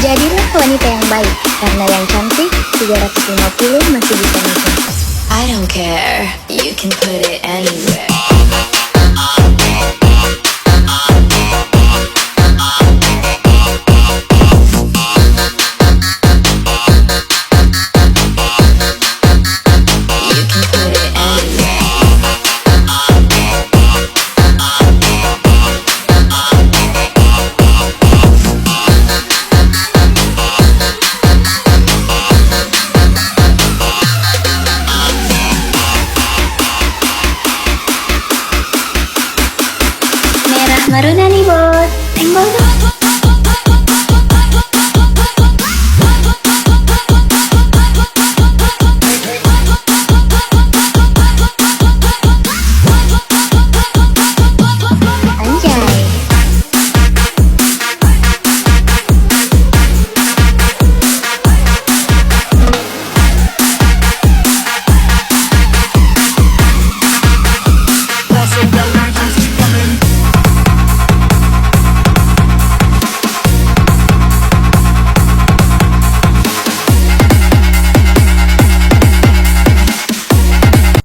Jadilah wanita yang baik, karena yang cantik 350 masih bisa nikah. I don't care, you can put it anywhere.